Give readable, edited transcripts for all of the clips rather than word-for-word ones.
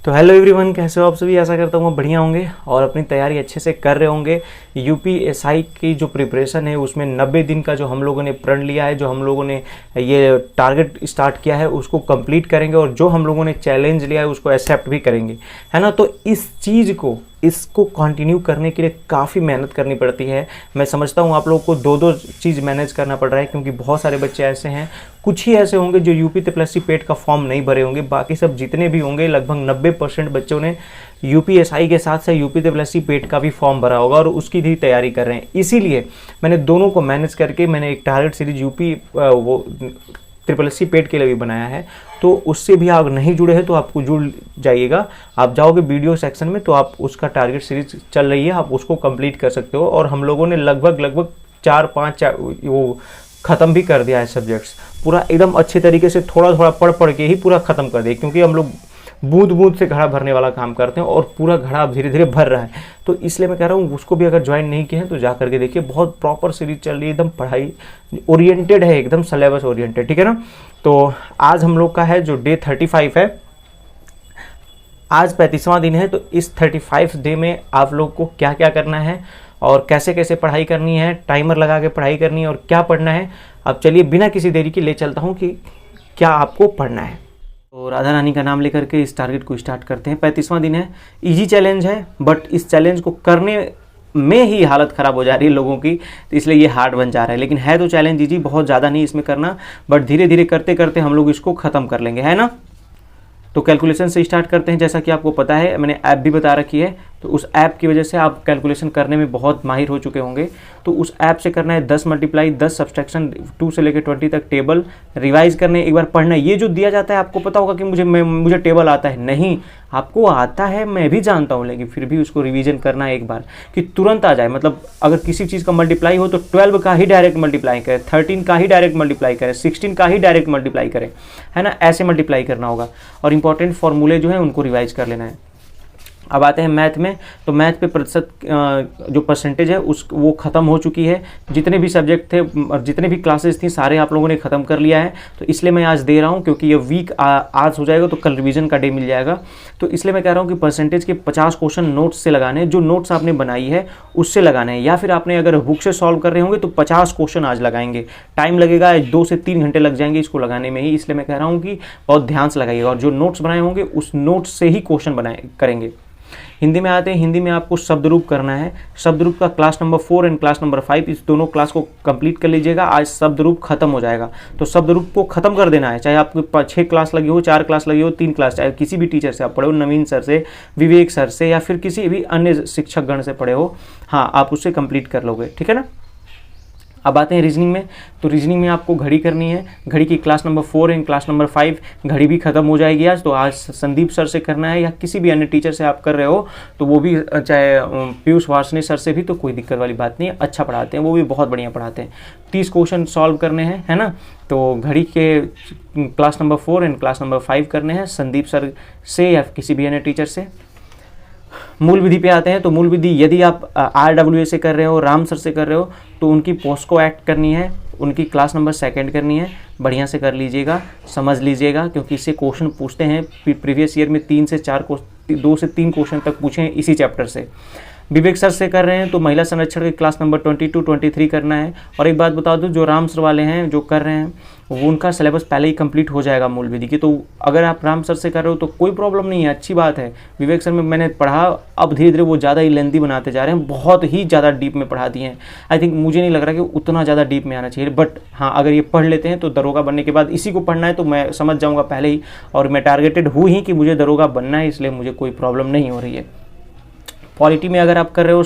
तो hello everyone, कैसे हो आप सभी। आशा करता हूँ आप बढ़िया होंगे और अपनी तैयारी अच्छे से कर रहे होंगे। यूपीएसआई की जो प्रिपरेशन है उसमें 90 दिन का जो हम लोगों ने प्रण लिया है, जो हम लोगों ने ये टारगेट स्टार्ट किया है उसको कंप्लीट करेंगे और जो हम लोगों ने चैलेंज लिया है उसको एक्सेप्ट भी करेंगे, है ना। तो इस चीज़ को इसको कंटिन्यू करने के लिए काफ़ी मेहनत करनी पड़ती है। मैं समझता हूँ आप लोगों को दो दो चीज़ मैनेज करना पड़ रहा है, क्योंकि बहुत सारे बच्चे ऐसे हैं, कुछ ही ऐसे होंगे जो यूपी पेट का फॉर्म नहीं भरे होंगे। बाकी सब जितने भी होंगे लगभग 90% बच्चों ने यूपीएसआई के साथ साथ यूपी पेट का भी फॉर्म भरा होगा और उसकी भी तैयारी कर रहे हैं। इसीलिए मैंने दोनों को मैनेज करके मैंने एक टारगेट सीरीज यूपी वो SSC पेट के लिए भी बनाया है। तो उससे भी आप नहीं जुड़े हैं तो आपको जुड़ जाइएगा। आप जाओगे वीडियो सेक्शन में तो आप उसका टारगेट सीरीज चल रही है, आप उसको कंप्लीट कर सकते हो। और हम लोगों ने लगभग 4-5 वो ख़त्म भी कर दिया है सब्जेक्ट्स, पूरा एकदम अच्छे तरीके से थोड़ा थोड़ा पढ़ के ही पूरा ख़त्म कर दिया, क्योंकि हम लोग बूंद बूंद से घड़ा भरने वाला काम करते हैं और पूरा घड़ा अब धीरे धीरे भर रहा है। तो इसलिए मैं कह रहा हूँ उसको भी अगर ज्वाइन नहीं किए हैं तो जा करके देखिए, बहुत प्रॉपर सीरीज चल रही है, एकदम पढ़ाई ओरिएंटेड है, एकदम सिलेबस ओरिएंटेड, ठीक है ना। तो आज हम लोग का है जो डे 35 है, आज 35वां दिन है। तो इस 35 डे में आप लोग को क्या क्या करना है और कैसे कैसे पढ़ाई करनी है, टाइमर लगा के पढ़ाई करनी है और क्या पढ़ना है। अब चलिए बिना किसी देरी के ले चलता हूँ कि क्या आपको पढ़ना है। तो राधा रानी का नाम लेकर के इस टारगेट को स्टार्ट करते हैं। 35वां दिन है, इजी चैलेंज है, बट इस चैलेंज को करने में ही हालत ख़राब हो जा रही है लोगों की, तो इसलिए ये हार्ड बन जा रहा है। लेकिन है तो चैलेंज इजी, बहुत ज़्यादा नहीं इसमें करना, बट धीरे धीरे करते करते हम लोग इसको ख़त्म कर लेंगे, है ना। तो कैलकुलेशन से स्टार्ट करते हैं। जैसा कि आपको पता है मैंने ऐप भी बता रखी है, तो उस ऐप की वजह से आप कैलकुलेशन करने में बहुत माहिर हो चुके होंगे। तो उस ऐप से करना है 10 मल्टीप्लाई 10 सब्सट्रैक्शन 2 से लेकर 20 तक टेबल रिवाइज करने, एक बार पढ़ना है। ये जो दिया जाता है आपको पता होगा कि मुझे टेबल आता है, नहीं, आपको आता है, मैं भी जानता हूँ, लेकिन फिर भी उसको रिवीजन करना है एक बार कि तुरंत आ जाए। मतलब अगर किसी चीज़ का मल्टीप्लाई हो तो 12 का ही डायरेक्ट मल्टीप्लाई करें, 13 का ही डायरेक्ट मल्टीप्लाई करें, 16 का ही डायरेक्ट मल्टीप्लाई करें, है ना। ऐसे मल्टीप्लाई करना होगा और इंपॉर्टेंट फॉर्मूले जो है उनको रिवाइज कर लेना है। अब आते हैं मैथ में। तो मैथ पे प्रतिशत जो परसेंटेज है वो ख़त्म हो चुकी है। जितने भी सब्जेक्ट थे और जितने भी क्लासेस थी सारे आप लोगों ने ख़त्म कर लिया है। तो इसलिए मैं आज दे रहा हूँ, क्योंकि ये वीक आज हो जाएगा तो कल रिवीजन का डे मिल जाएगा। तो इसलिए मैं कह रहा हूँ कि परसेंटेज के 50 क्वेश्चन नोट्स से लगाने हैं, जो नोट्स आपने बनाई है उससे लगाने हैं, या फिर आपने अगर बुक से सॉल्व कर रहे होंगे तो 50 क्वेश्चन आज लगाएंगे। टाइम लगेगा 2 से 3 घंटे लग जाएंगे इसको लगाने में ही, इसलिए मैं कह रहा हूँ कि बहुत ध्यान से लगाइएगा। और जो नोट्स बनाए होंगे उस नोट्स से ही क्वेश्चन करेंगे। हिंदी में आते हैं। हिंदी में आपको शब्द रूप करना है। शब्द रूप का class number 4 and class number 5 इस दोनों क्लास को कंप्लीट कर लीजिएगा। आज शब्द रूप खत्म हो जाएगा, तो शब्द रूप को खत्म कर देना है। चाहे आपको 6 क्लास लगी हो, 4 क्लास लगी हो, 3 क्लास, चाहे किसी भी टीचर से आप पढ़े हो, नवीन सर से, विवेक सर से, या फिर किसी भी अन्य शिक्षक गण से पढ़े हो, हाँ आप उससे कंप्लीट कर लोगे, ठीक है ना। अब आते हैं रीजनिंग में। तो रीजनिंग में आपको घड़ी करनी है। घड़ी की class number 4 and class number 5 घड़ी भी खत्म हो जाएगी आज। तो आज संदीप सर से करना है या किसी भी अन्य टीचर से आप कर रहे हो तो वो भी, चाहे पीयूष वार्ष्णेय सर से भी, तो कोई दिक्कत वाली बात नहीं है, अच्छा पढ़ाते हैं, वो भी बहुत बढ़िया पढ़ाते हैं। 30 क्वेश्चन सॉल्व करने हैं, है ना। तो घड़ी के class number 4 and class number 5 करने हैं संदीप सर से या किसी भी अन्य टीचर से। मूल विधि पे आते हैं। तो मूल विधि यदि आप RWA से कर रहे हो, राम सर से कर रहे हो, तो उनकी पोस्को एक्ट करनी है, उनकी क्लास नंबर 2 करनी है। बढ़िया से कर लीजिएगा, समझ लीजिएगा, क्योंकि इससे क्वेश्चन पूछते हैं। प्रीवियस ईयर में 2 से 3 क्वेश्चन तक पूछे हैं इसी चैप्टर से। विवेक सर से कर रहे हैं तो महिला संरक्षण के क्लास नंबर 22-23 करना है। और एक बात बता दूं, जो राम सर वाले हैं जो कर रहे हैं वो उनका सिलेबस पहले ही कंप्लीट हो जाएगा मूल विधि की। तो अगर आप राम सर से कर रहे हो तो कोई प्रॉब्लम नहीं है, अच्छी बात है। विवेक सर में मैंने पढ़ा, अब धीरे धीरे वो ज़्यादा ही लेंथी बनाते जा रहे हैं, बहुत ही ज़्यादा डीप में पढ़ा दिए हैं। आई थिंक मुझे नहीं लग रहा कि उतना ज़्यादा डीप में आना चाहिए, बट हाँ अगर ये पढ़ लेते हैं तो दरोगा बनने के बाद इसी को पढ़ना है तो मैं समझ जाऊँगा पहले ही, और मैं टारगेटेड हूँ ही कि मुझे दरोगा बनना है, इसलिए मुझे कोई प्रॉब्लम नहीं हो रही है। पॉलिटी में अगर आप कर रहे हो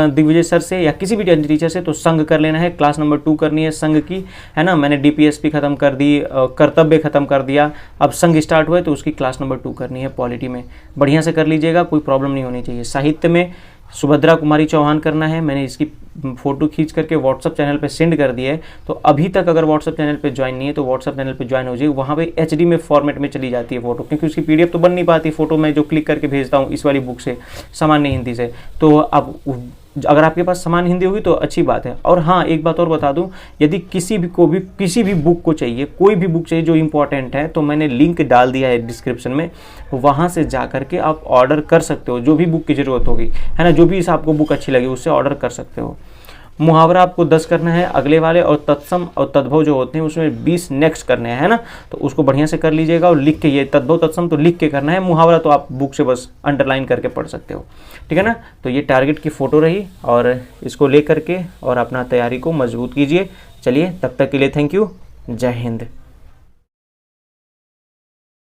दिग्विजय सर से या किसी भी टीचर से तो संघ कर लेना है, क्लास नंबर 2 करनी है संघ की, है ना। मैंने DPSP खत्म कर दी, कर्तव्य खत्म कर दिया, अब संघ स्टार्ट हुआ है तो उसकी क्लास नंबर 2 करनी है पॉलिटी में। बढ़िया से कर लीजिएगा, कोई प्रॉब्लम नहीं होनी चाहिए। साहित्य में सुभद्रा कुमारी चौहान करना है। मैंने इसकी फ़ोटो खींच करके व्हाट्सअप चैनल पे सेंड कर दी है। तो अभी तक अगर व्हाट्सअप चैनल पे ज्वाइन नहीं है तो व्हाट्सअप चैनल पे ज्वाइन हो जाइए। वहाँ पे HD में फॉर्मेट में चली जाती है फ़ोटो, क्योंकि उसकी PDF तो बन नहीं पाती फ़ोटो में जो क्लिक करके भेजता हूँ इस वाली बुक से, सामान्य हिंदी से। तो अब अगर आपके पास समान हिंदी होगी तो अच्छी बात है। और हाँ, एक बात और बता दूं, यदि किसी भी बुक को चाहिए, कोई भी बुक चाहिए जो इम्पोर्टेंट है, तो मैंने लिंक डाल दिया है डिस्क्रिप्शन में, वहाँ से जा करके आप ऑर्डर कर सकते हो। जो भी बुक की ज़रूरत होगी, है ना, जो भी आपको बुक अच्छी लगी उससे ऑर्डर कर सकते हो। मुहावरा आपको 10 करना है अगले वाले, और तत्सम और तद्भव जो होते हैं उसमें 20 नेक्स्ट करने हैं, है ना। तो उसको बढ़िया से कर लीजिएगा और लिख के, ये तद्भव तत्सम तो लिख के करना है, मुहावरा तो आप बुक से बस अंडरलाइन करके पढ़ सकते हो, ठीक है ना। तो ये टारगेट की फ़ोटो रही, और इसको ले करके और अपना तैयारी को मजबूत कीजिए। चलिए, तब तक के लिए थैंक यू, जय हिंद।